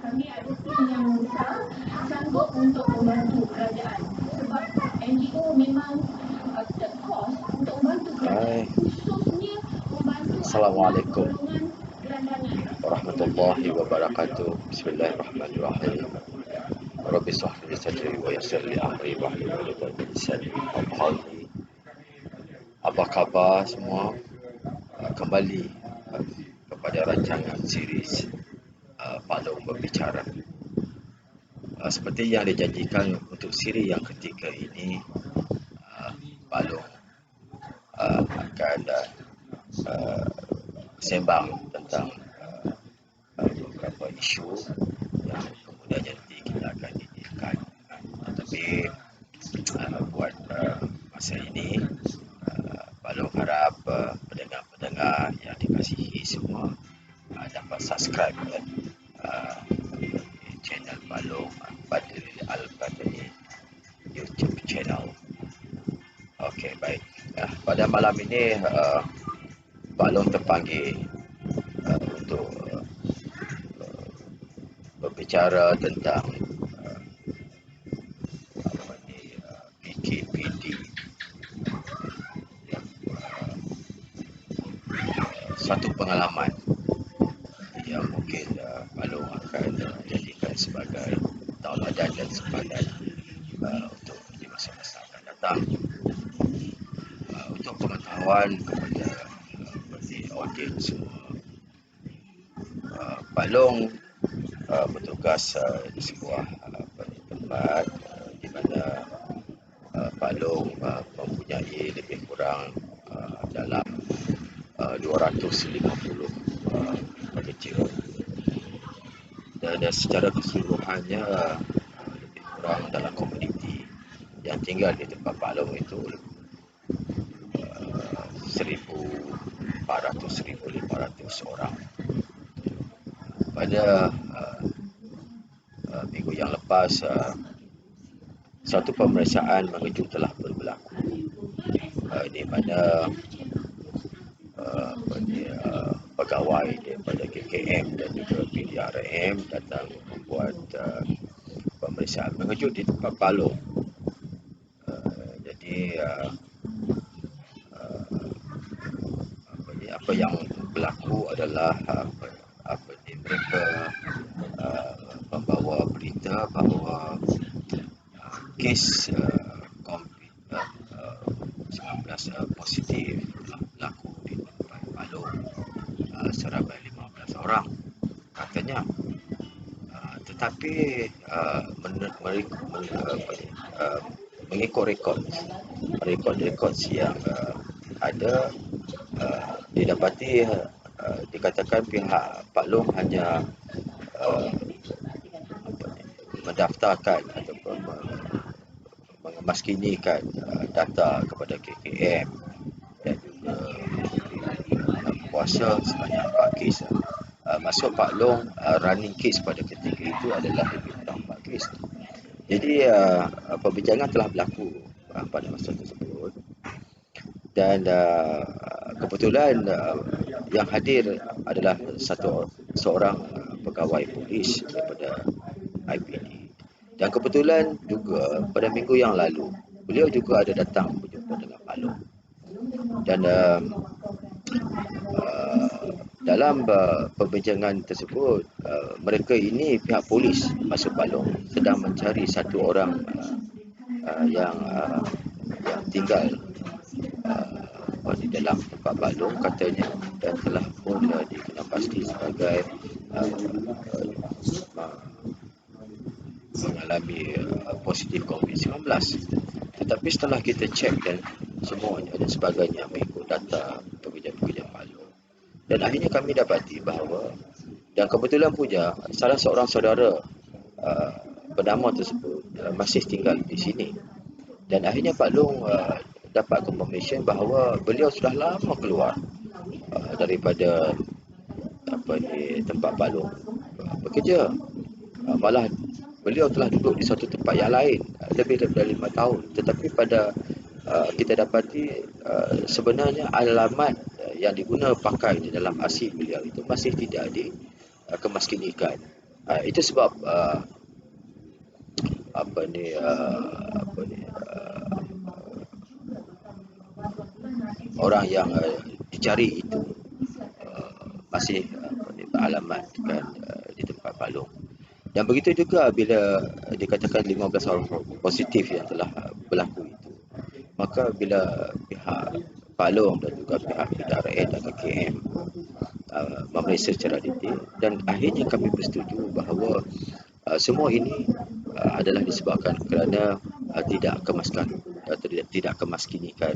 kami ada tim yang besar sanggup untuk membantu kerajaan sebab NGO memang tidak kos untuk membantu kerajaan, khususnya membantu Assalamualaikum golongan gelandangan. warahmatullahi wabarakatuh. Bismillahirrahmanirrahim. Rabbi shrah li sadri wa yassir li amri wahlul 'uqdatam min lisani yafqahu qawli. Apa khabar semua? Kembali kepada rancangan series Pak Long Berbicara. Seperti yang dijanjikan untuk siri yang ketiga ini, Pak Long akan sembang tentang beberapa isu yang kemudiannya nanti kita akan didirikan. Tetapi buat masa ini, Pak Long harap pendengar-pendengar yang dikasihi semua dapat subscribe channel Pak Long Badril Al-Badri YouTube channel. Okey, baik. Pada malam ini Pak Long terpanggil untuk berbicara tentang PKPD, satu pengalaman yang mungkin Pak Long akan jadikan sebagai tauladan dan sempadan untuk di masa-masa akan datang. Untuk pengetahuan kepada audiens semua, Pak Long bertugas di sebuah tempat di mana Pak Long mempunyai lebih kurang dalam 250 pekerja, dan secara keseluruhannya lebih kurang dalam komuniti yang tinggal di tempat Pak Long itu 1,400-1,500 orang. Pada minggu yang lepas, satu pemeriksaan mengejut telah berlaku, di mana pegawai daripada KKM dan juga PDRM datang membuat pemeriksaan mengejut di tempat Pak Long. Jadi apa yang berlaku adalah mereka membawa berita bahawa kes COVID-19 positif berlaku di tempat Pak Long, seramai 15 orang katanya. Tetapi mengikut rekod yang ada, didapati dikatakan pihak Pak Long hanya mendaftarkan ataupun mengemaskinikan data kepada KKM dan juga kuasa sebanyak 4 kes. Maksud Pak Long, running case pada ketika itu adalah lebih kurang 4 kes. Jadi perbincangan telah berlaku pada masa tersebut, dan kebetulan yang hadir adalah seorang pegawai polis daripada IPD, dan kebetulan juga pada minggu yang lalu beliau juga ada datang berjumpa dengan Pak Long. Dan dalam perbincangan tersebut, mereka ini pihak polis, maksud Pak Long, sedang mencari satu orang yang tinggal di dalam tempat Pak Long katanya, dan telah pun dikenal pasti sebagai mengalami positif COVID-19. Tetapi setelah kita cek dan semuanya dan sebagainya mengikut data pekerja-pekerja Pak Long, dan akhirnya kami dapati bahawa, dan kebetulan punya salah seorang saudara bernama tersebut masih tinggal di sini, dan akhirnya Pak Long dapat confirmation bahawa beliau sudah lama keluar daripada tempat Pak Long bekerja. Malah beliau telah duduk di suatu tempat yang lain lebih daripada 5 tahun. Tetapi pada kita dapati sebenarnya alamat yang diguna pakai di dalam arsip beliau itu masih tidak dikemaskinikan. Itu sebab apa ni apa ni orang yang dicari itu masih beralamatkan di tempat Palung. Dan begitu juga bila dikatakan 15 orang positif yang telah berlaku itu, maka bila pihak Palung dan juga pihak PDRN dan KKM memeriksa secara detail, dan akhirnya kami bersetuju bahawa semua ini adalah disebabkan kerana tidak kemaskan tidak kemaskinikan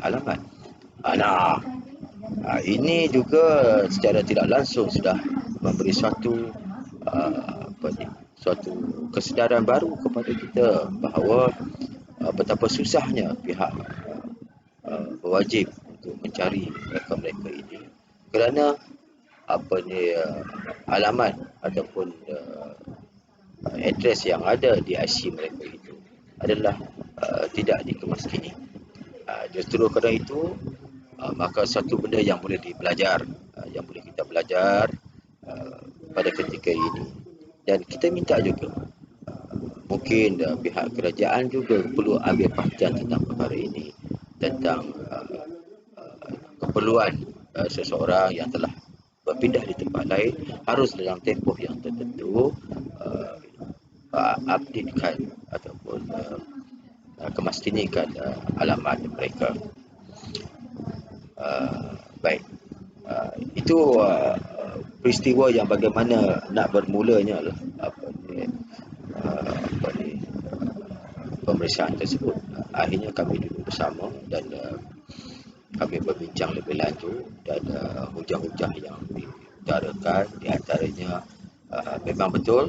alamat. Nah, ini juga secara tidak langsung sudah memberi suatu kesedaran baru kepada kita bahawa betapa susahnya pihak berwajib untuk mencari mereka-mereka ini kerana alamat ataupun adres yang ada di IC mereka itu adalah tidak dikemaskini. Justru kerana itu maka satu benda yang boleh dibelajar, yang boleh kita belajar pada ketika ini, dan kita minta juga mungkin pihak kerajaan juga perlu ambil perhatian tentang perkara ini, tentang keperluan seseorang yang telah berpindah di tempat lain harus dalam tempoh yang tertentu updatekan ataupun kemaskinikan alamat mereka. Baik, itu peristiwa yang bagaimana nak bermulanya lah pemeriksaan tersebut. Akhirnya kami duduk bersama dan kami berbincang lebih lanjut, dan hujah-hujah yang diutarakan di antaranya memang betul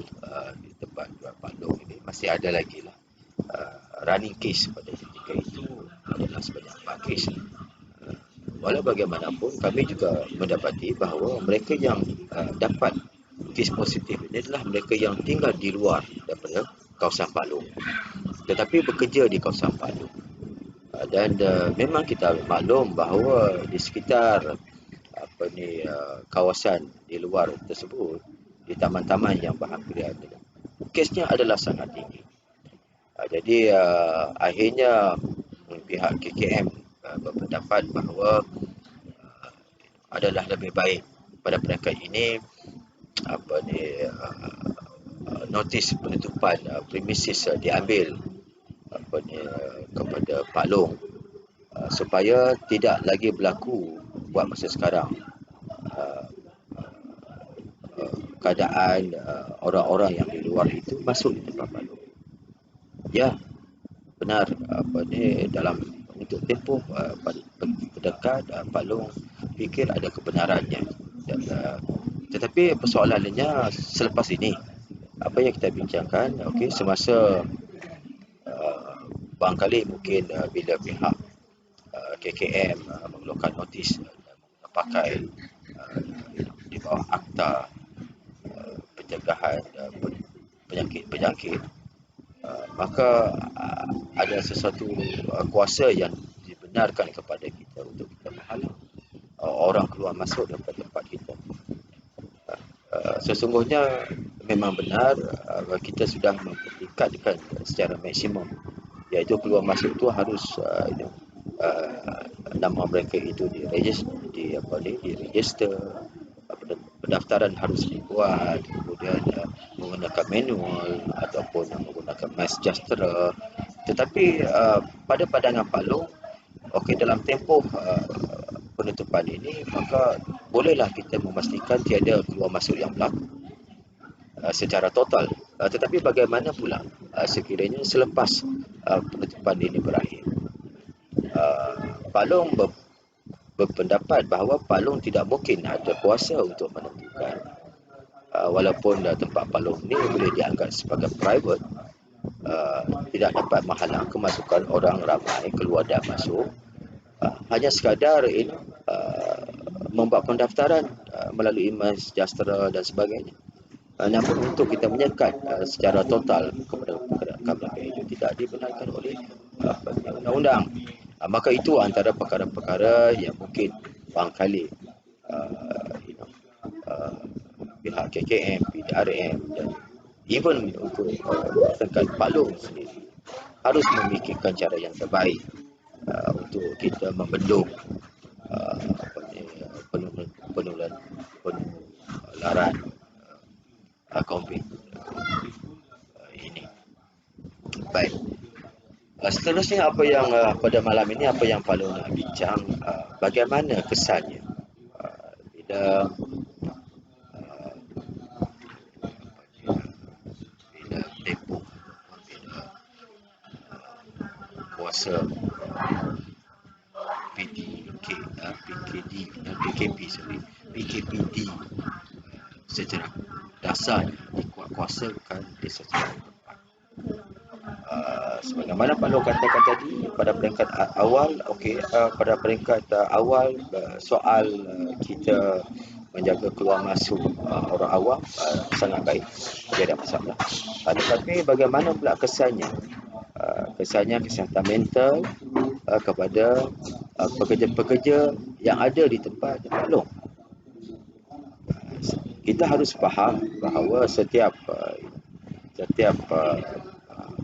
di tempat jual Palung ini masih ada lagi lah running case pada ketika itu adalah sebanyak 4 case. Walau bagaimanapun kami juga mendapati bahawa mereka yang dapat kes positif ini adalah mereka yang tinggal di luar daripada kawasan Palung tetapi bekerja di kawasan Palung. Dan memang kita maklum bahawa di sekitar kawasan di luar tersebut, di taman-taman yang berhampiran, kesnya adalah sangat tinggi. Jadi akhirnya pihak KKM berpendapat bahawa adalah lebih baik pada peringkat ini notis penutupan premises diambil kepada Palung supaya tidak lagi berlaku buat masa sekarang keadaan orang-orang yang di luar itu masuk di tempat Palung. Ya, benar dalam untuk tempoh pendekat Palung fikir ada kebenarannya, dan tetapi persoalannya selepas ini apa yang kita bincangkan, semasa barangkali mungkin bila pihak KKM mengeluarkan notis pakai di bawah akta pencegahan penyakit-penyakit, maka ada sesuatu kuasa yang dibenarkan kepada kita untuk kita menghalang orang keluar masuk daripada tempat kita. Sesungguhnya memang benar kita sudah mempertingkatkan secara maksimum, iaitu keluar masuk itu harus nama mereka itu diregister, pendaftaran harus dibuat, kemudian menggunakan manual ataupun menggunakan MySejahtera. Tetapi pada pandangan Palung, dalam tempoh penutupan ini, maka bolehlah kita memastikan tiada keluar masuk yang berlaku secara total. Tetapi bagaimana pula sekiranya selepas penutupan ini berakhir? Palung berpendapat bahawa Palung tidak mungkin ada kuasa untuk menentukan, walaupun tempat Palung ini boleh dianggap sebagai private, tidak dapat menghalang kemasukan orang ramai keluar dan masuk, hanya sekadar membuat pendaftaran melalui MySejahtera dan sebagainya. Namun untuk kita menyekat secara total kepada pergerakan mereka itu tidak dibenarkan oleh undang-undang. Maka itu antara perkara-perkara yang mungkin barangkali pihak KKM, PDRM dan even untuk peringkat Pak Long sendiri harus memikirkan cara yang terbaik untuk kita membendung penularan COVID ini. Baik. Seterusnya apa yang pada malam ini apa yang Pak Long nak bincang, bagaimana kesannya bila uh, bila tempoh bila kuasa PKP PKPD secara dasar dikuatkuasakan di secara tempat. Sebagaimana Pak Long katakan tadi pada peringkat awal, pada peringkat awal soal kita menjaga keluar masuk orang awam sangat baik, tidak ada masalah. Tetapi bagaimana pula kesannya? Kesannya kesihatan mental kepada pekerja-pekerja yang ada di tempat Pak Long. Kita harus faham bahawa setiap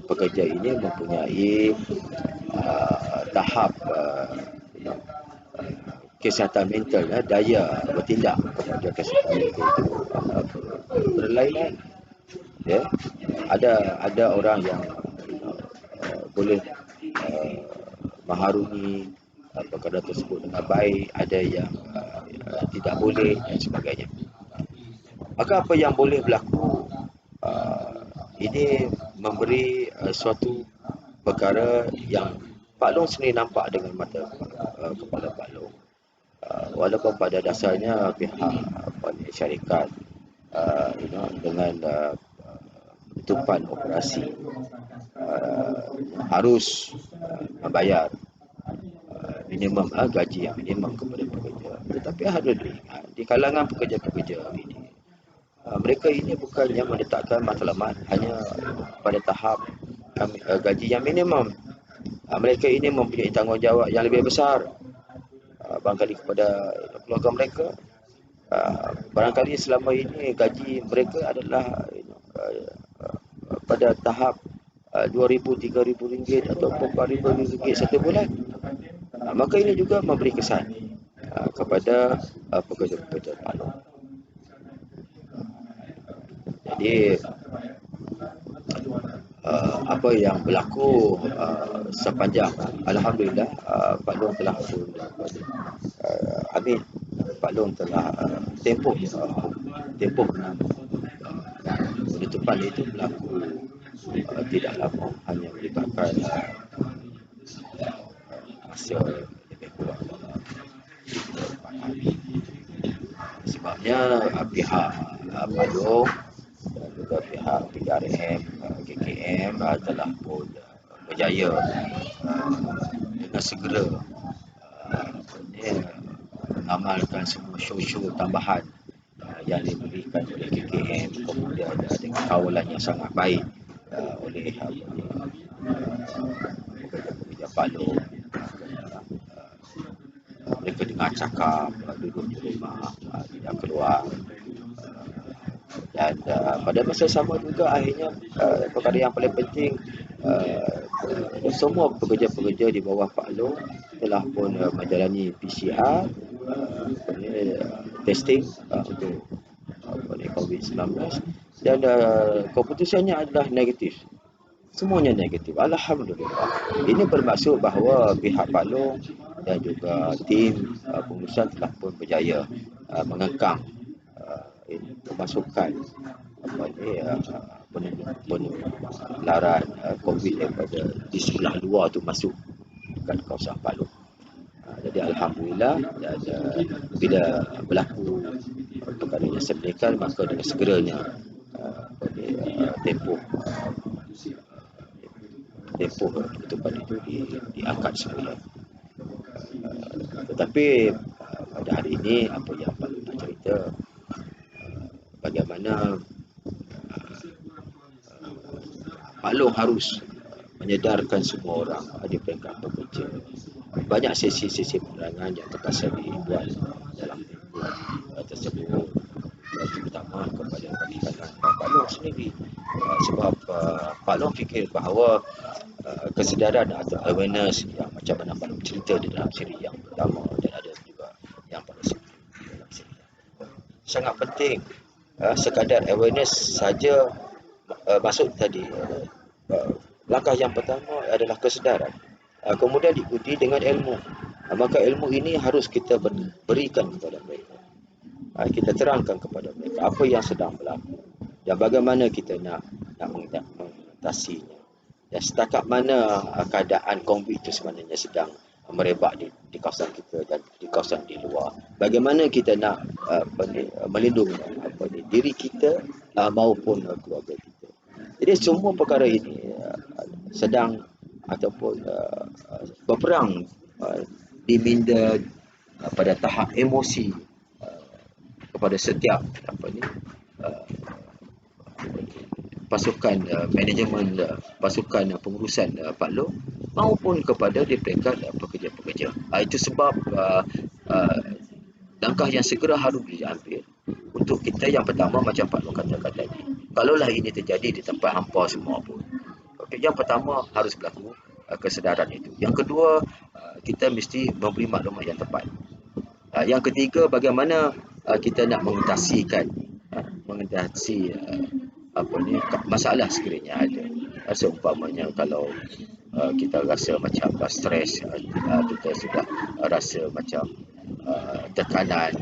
pekerja ini mempunyai tahap kesihatan mental, daya bertindak kepada kesihatan mental itu berlainan. Ya, ada orang yang boleh mengharungi perkara tersebut dengan baik, ada yang tidak boleh dan sebagainya. Maka apa yang boleh berlaku, ini memberi suatu perkara yang Pak Long sendiri nampak dengan mata kepala Pak Long. Walaupun pada dasarnya pihak syarikat dengan tutupan operasi harus membayar minimum gaji yang minimum kepada pekerja. Tetapi harus diingat di kalangan pekerja-pekerja ini, mereka ini bukannya meletakkan matlamat hanya pada tahap gaji yang minimum. Mereka ini mempunyai tanggungjawab yang lebih besar, barangkali kepada keluarga mereka. Barangkali selama ini gaji mereka adalah pada tahap RM2,000, RM3,000 ataupun RM4,000 satu bulan. Maka ini juga memberi kesan kepada pekerja-pekerja Pak Long. Jadi apa yang berlaku sepanjang, alhamdulillah, Pak Long telah pun Pak Long telah tempoh penutupan itu berlaku tidak lama, hanya melibatkan masa lebih kurang 4 hari. Sebabnya pihak Pak Long dan juga pihak PDRM, KKM telah pun berjaya dengan segera mengamalkan semua show-show tambahan yang diberikan oleh KKM, kemudian dengan kawalan yang sangat baik oleh pekerja-pekerja Pak Long. Mereka dengar cakap, duduk di rumah, tidak keluar. Dan pada masa sama juga akhirnya perkara yang paling penting, semua pekerja-pekerja di bawah Pak Long telah pun menjalani PCR, testing untuk COVID-19 dan keputusannya adalah negatif. Semuanya negatif. Alhamdulillah. Ini bermaksud bahawa pihak Pak Long dan juga tim pengurusan telah pun berjaya mengekang pemasukan penularan COVID daripada di sebelah luar tu masuk dekat kawasan Pak Long. Jadi alhamdulillah, dan bila berlaku perkara yang sedemikian, maka dengan segeranya tempoh penutupan itu diangkat semula. Tetapi pada hari ini apa yang Pak Long nak cerita, bagaimana Pak Long harus menyedarkan semua orang di peringkat pekerja. Banyak sesi-sesi penerangan yang terpaksa dibuat dalam tempoh tersebut, terutama sendiri. Sebab Pak Long fikir bahawa kesedaran atau awareness yang macam mana Pak Long cerita di dalam siri yang pertama dan ada juga yang pada siri dalam siri yang kedua, sangat penting. Sekadar awareness saja masuk tadi. Langkah yang pertama adalah kesedaran, kemudian diikuti dengan ilmu. Maka ilmu ini harus kita berikan kepada mereka. Kita terangkan kepada mereka apa yang sedang berlaku dan bagaimana kita nak mengatasinya, dan setakat mana keadaan konflik itu sebenarnya sedang merebak di kawasan kita dan di kawasan di luar. Bagaimana kita nak melindungi diri kita maupun keluarga kita. Jadi semua perkara ini sedang ataupun berperang diminda pada tahap emosi kepada setiap pasukan manajemen, pasukan pengurusan Pak Long maupun kepada di peringkat pekerja-pekerja. Itu sebab langkah yang segera harus diambil untuk kita. Yang pertama, macam Pak Long katakan tadi, kalaulah ini terjadi di tempat hampa semua pun, yang pertama harus berlaku kesedaran itu. Yang kedua, kita mesti memberi maklumat yang tepat. Yang ketiga, bagaimana kita nak mengatasi masalah sekiranya ada. Seumpamanya kalau kita rasa macam stres, kita sudah rasa macam tekanan,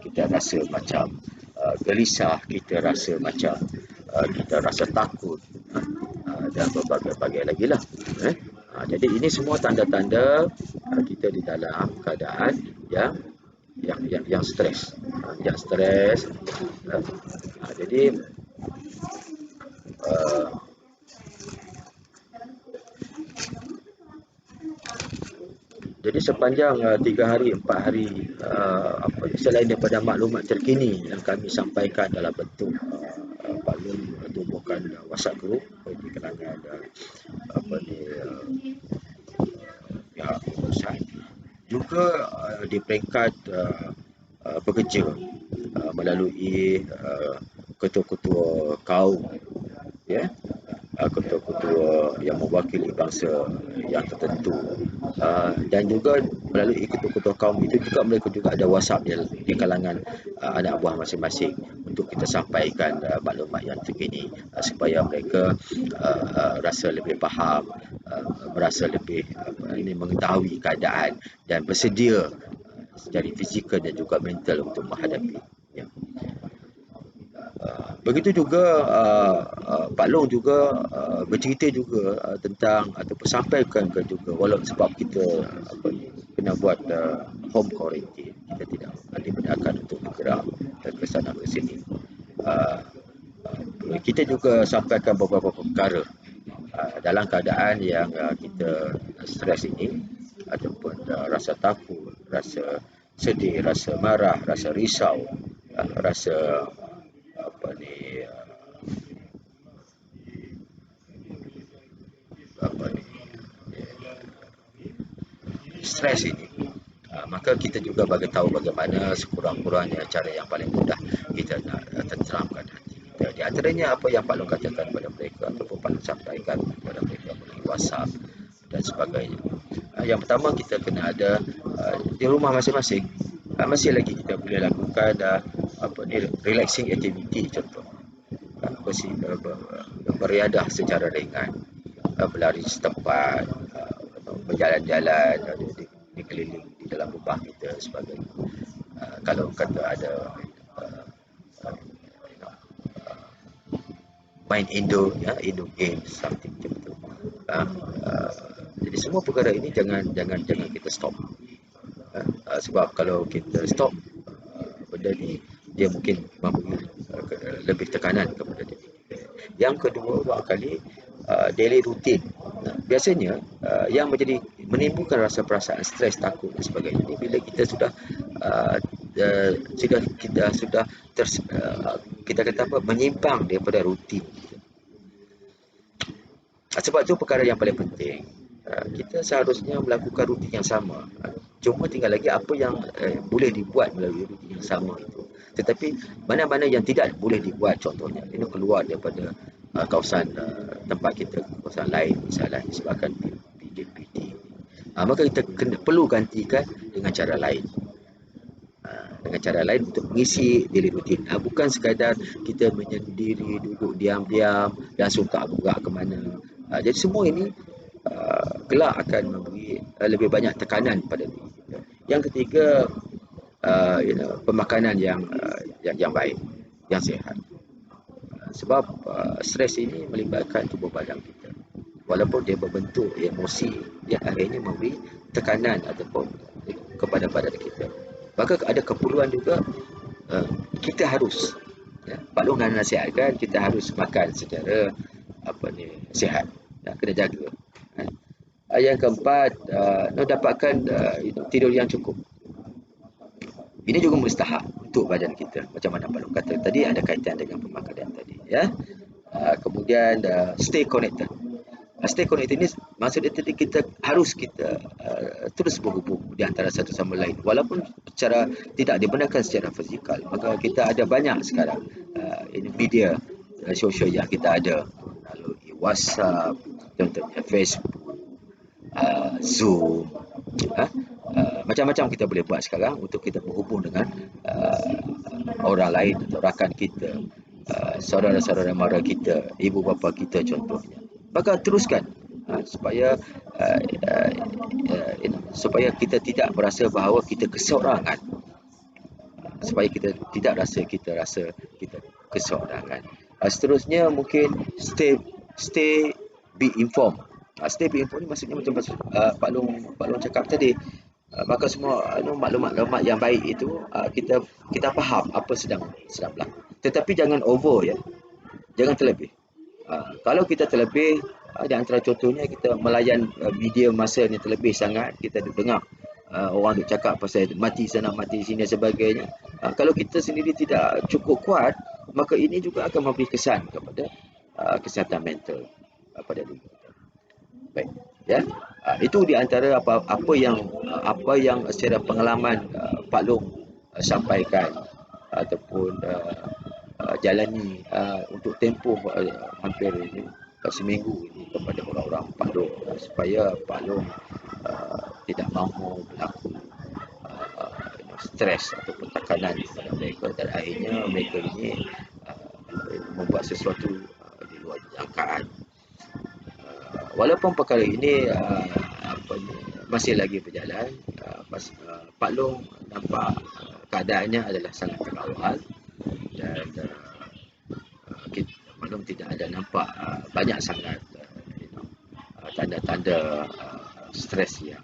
kita rasa macam gelisah, kita rasa macam kita rasa takut, dan berbagai-bagai lagi lah. Jadi ini semua tanda-tanda kita di dalam keadaan yang stres, jadi jadi sepanjang 3 hari 4 hari selain daripada maklumat terkini yang kami sampaikan dalam bentuk Pak Long tubuhkan WhatsApp group di kalangan pihak pengurusan, juga di peringkat pekerja melalui ketua-ketua kaum, ketua-ketua yang mewakili bangsa yang tertentu, dan juga melalui ketua-ketua kaum itu juga mereka juga ada WhatsApp di kalangan anak buah masing-masing untuk kita sampaikan maklumat yang terkini, supaya mereka rasa lebih faham, merasa lebih mengetahui keadaan dan bersedia secara fizikal dan juga mental untuk menghadapi. Begitu juga Pak Long juga bercerita juga tentang ataupun sampaikan juga, walau sebab kita kena buat home quarantine, kita tidak dibenarkan untuk bergerak ke sana ke sini. Kita juga sampaikan beberapa perkara dalam keadaan yang kita stres ini, ataupun rasa takut, rasa sedih, rasa marah, rasa risau, rasa stres ini, maka kita juga bagi tahu bagaimana sekurang-kurangnya cara yang paling mudah kita nak tenteramkan hati kita. Di antaranya apa yang Pak Long katakan kepada mereka ataupun Pak Long sampaikan kepada mereka melalui WhatsApp dan sebagainya. Yang pertama, kita kena ada di rumah masing-masing, masih lagi kita boleh lakukan relaxing activity, contoh beriadah secara ringan, berlari setempat, berjalan-jalan di keliling di dalam rumah kita sebagainya. Kalau kata ada main indoor game, something macam tu. Jadi semua perkara ini jangan kita stop. Sebab kalau kita stop benda ni, dia mungkin memberi lebih tekanan kepada diri kita. Yang kedua, barangkali daily routine. Biasanya yang menimbulkan rasa perasaan stres, takut dan sebagainya ini bila kita sudah kita kata menyimpang daripada rutin. Sebab itu perkara yang paling penting, kita seharusnya melakukan rutin yang sama. Cuma tinggal lagi apa yang boleh dibuat melalui rutin yang sama itu. Tetapi mana-mana yang tidak boleh dibuat, contohnya ini keluar daripada kawasan tempat kita, kawasan lain misalnya disebabkan PKPD, maka kita perlu gantikan dengan cara lain. Dengan cara lain untuk mengisi daily rutin. Bukan sekadar kita menyendiri, duduk diam-diam dan suka buka ke mana. Jadi semua ini kelak akan memberi lebih banyak tekanan pada diri kita. Yang ketiga, pemakanan yang baik, yang sihat. Sebab stres ini melibatkan tubuh badan kita. Walaupun dia berbentuk emosi yang akhirnya memberi tekanan ataupun kepada badan kita. Maka ada keperluan juga kita harus, Pak Long nasihatkan kita harus makan secara sihat, kena jaga. Yang keempat, dapatkan tidur yang cukup. Ini juga mustahak untuk badan kita. Macam mana Pak Long kata tadi, ada kaitan dengan pemakanan tadi, ya. Kemudian stay connected. Stay connected ini maksudnya tadi kita harus terus berhubung di antara satu sama lain. Walaupun secara tidak dibenarkan secara fizikal, maka kita ada banyak sekarang media sosial yang kita ada, melalui WhatsApp, contohnya Facebook, Zoom, macam-macam kita boleh buat sekarang untuk kita berhubung dengan orang lain atau rakan kita, saudara-saudara mara kita, ibu bapa kita contohnya. Maka teruskan supaya kita tidak merasa bahawa kita keseorangan, supaya kita tidak rasa kita keseorangan. Seterusnya mungkin stay be informed. Stay be informed ni maksudnya macam Pak Long cakap tadi. Maka semua maklumat-maklumat yang baik itu kita faham apa sedang berlaku. Tetapi jangan over, ya. Jangan terlebih. Kalau kita terlebih, di antara contohnya kita melayan media masa ni terlebih sangat, kita dengar orang duk cakap pasal mati sana mati sini sebagainya. Kalau kita sendiri tidak cukup kuat, maka ini juga akan memberi kesan kepada kesihatan mental pada diri kita. Baik, ya. Itu di antara apa yang secara pengalaman Pak Long sampaikan ataupun jalani untuk tempoh hampir seminggu ini kepada orang-orang Pak Long, supaya Pak Long tidak mahu berlaku stres ataupun tekanan kepada mereka, dan akhirnya mereka ini membuat sesuatu di luar jangkaan. Walaupun perkara ini masih lagi berjalan, Pak Long nampak keadaannya adalah sangat terawal, dan Pak Long tidak ada nampak banyak sangat tanda-tanda stres yang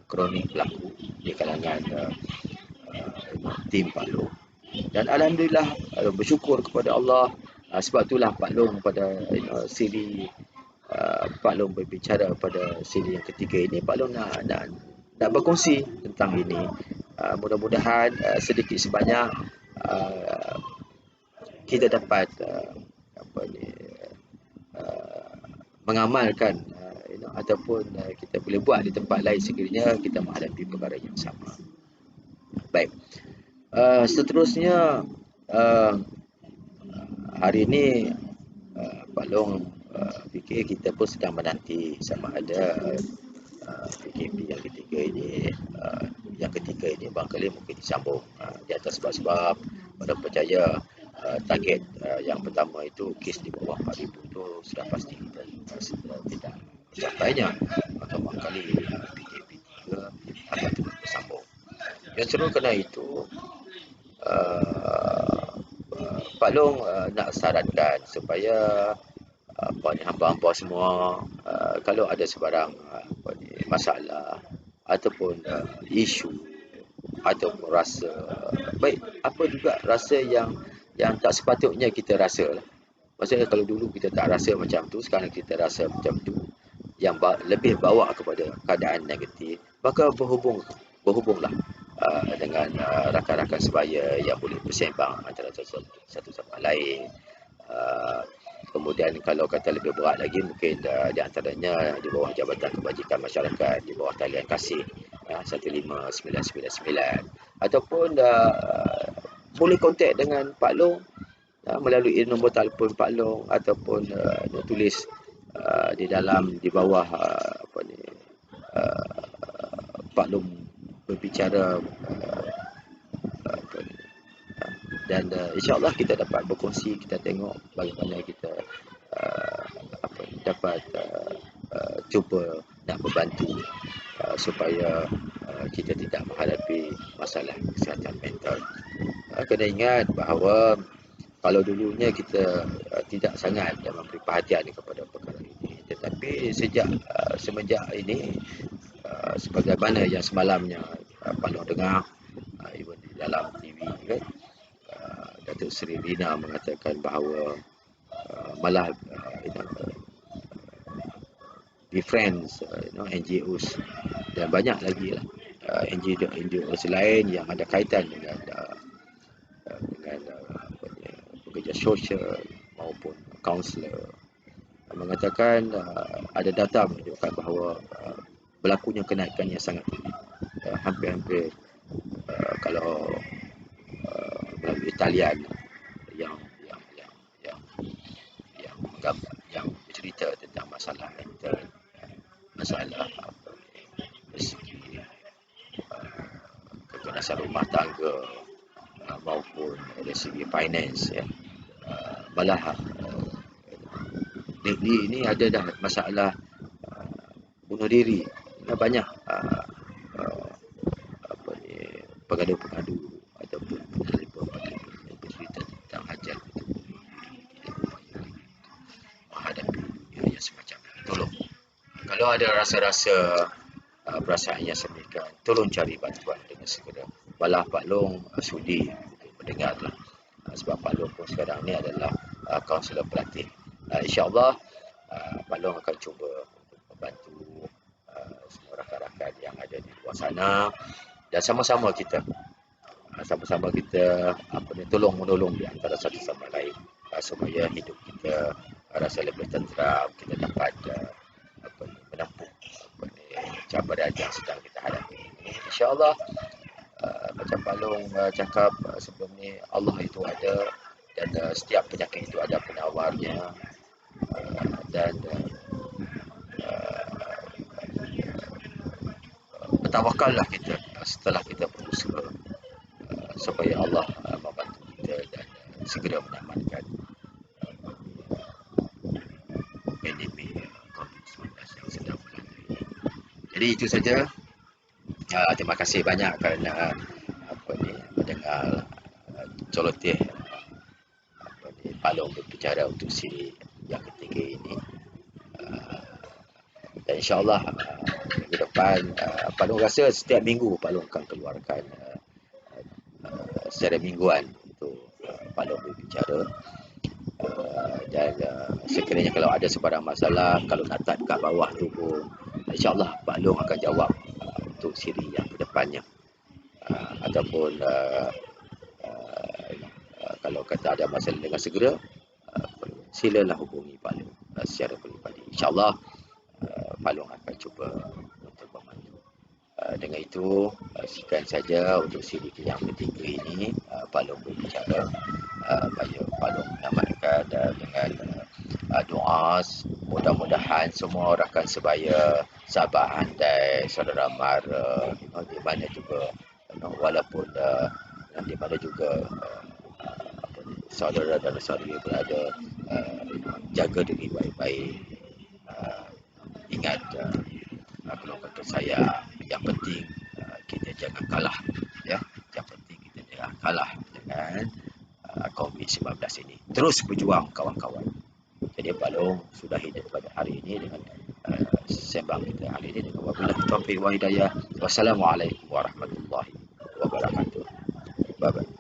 kronik berlaku di kalangan tim Pak Long. Dan alhamdulillah, bersyukur kepada Allah. Sebab itulah Pak Long pada siri Pak Long berbicara pada siri yang ketiga ini, Pak Long nak berkongsi tentang ini. Mudah-mudahan sedikit sebanyak kita dapat mengamalkan ataupun kita boleh buat di tempat lain sekiranya kita menghadapi perkara yang sama. Baik. Seterusnya, hari ini Pak Long fikir kita pun sedang menanti sama ada PKP yang ketiga ini barangkali mungkin disambung di atas sebab-sebab. Pada percaya target yang pertama itu kes di bawah 4,000 itu sudah pasti kita tidak mencapainya, maka barangkali PKP 3 akan terus bersambung. Yang seru kerana itu, Pak Long nak sarankan supaya hamba-hamba semua, kalau ada sebarang masalah ataupun isu ataupun rasa baik, apa juga rasa yang tak sepatutnya kita rasa lah. Maksudnya kalau dulu kita tak rasa macam tu, sekarang kita rasa macam tu, yang lebih bawa kepada keadaan negatif, maka berhubunglah dengan rakan-rakan sebaya yang boleh bersembang antara satu sama lain. Kemudian kalau kata lebih berat lagi, mungkin di antaranya di bawah Jabatan Kebajikan Masyarakat, di bawah talian kasih 15999, ataupun boleh kontak dengan Pak Long melalui nombor telefon Pak Long ataupun tulis di bawah uh, Pak Long berbicara apa ni, dan insya-Allah kita dapat berkongsi, kita tengok bagaimana kita dapat cuba nak membantu supaya kita tidak menghadapi masalah kesihatan mental. Kena ingat bahawa kalau dulunya kita tidak sangat memberi perhatian kepada perkara ini, tetapi semenjak ini sebagaimana yang semalamnya Pak Long dengar even di dalam TV kan, Datuk Seri Rina mengatakan bahawa malah befriends NGOs dan banyak lagi lah NGOs lain yang ada kaitan dengan pekerja sosial maupun kaunselor mengatakan ada data menunjukkan bahawa berlakunya kenaikan yang sangat tinggi, hampir-hampir kalau melalui talian yang yang bercerita tentang masalah mental, masalah dari segi kekerasan rumah tangga maupun dari segi finance ya. Malah ini ada dah masalah bunuh diri. Banyak pengadu-pengadu ataupun penerima bercerita tentang hajat menghadapi yang semacam ini. Tolong, kalau ada rasa-rasa perasaan yang semikian, tolong cari bantuan dengan segera. Malah Pak Long sudi mendengarlah, sebab Pak Long pun sekarang ni adalah kaunselor pelatih. InsyaAllah Pak Long akan cuba untuk membantu semua rakan-rakan yang ada di luar sana, dan sama-sama kita tolong menolong di antara satu sama lain supaya hidup kita rasa lebih tenteram, kita dapat menempuh cabaran yang sedang kita hadapi ini. InsyaAllah macam Pak Long cakap sebelum ni, Allah itu ada dan setiap penyakit itu ada penawarnya, dan bertawakallah kita setelah kita berusaha supaya Allah membantu kita dan segera menyelamatkan pandemik COVID-19 yang sedang melanda ini. Jadi itu saja. Terima kasih banyak kerana mendengar celoteh Pak Long berbicara untuk siri yang ketiga ini. Dan insyaAllah minggu depan Pak Long rasa setiap minggu Pak Long akan keluarkan secara mingguan untuk Pak Long berbicara. Dan sekiranya kalau ada sebarang masalah, kalau nak type kat bawah tu pun, insyaAllah Pak Long akan jawab untuk siri yang kedepannya. Ataupun kalau kata ada masalah dengan segera, silalah hubungi Pak Long secara peribadi. InsyaAllah Pak Long akan cuba untuk membantu. Dengan itu, sekian saja untuk siri yang ketiga ini. Pak Long berbicara, Pak Long menamatkan dengan doa. Mudah-mudahan semua rakan sebaya, sahabat handai, saudara mara, di mana juga, walaupun di mana juga saudara dan saudari berada, jaga diri baik-baik. Ingat, kalau kata saya, yang penting kita jangan kalah, ya. Yang penting kita jangan kalah dengan COVID-19 ini. Terus berjuang kawan-kawan. Jadi Pak Long sudah hidup pada hari ini dengan sembang kita hari ini dengan wabillahi taufiq wa hidayah. Wassalamualaikum warahmatullahi wabarakatuh. Bye bye.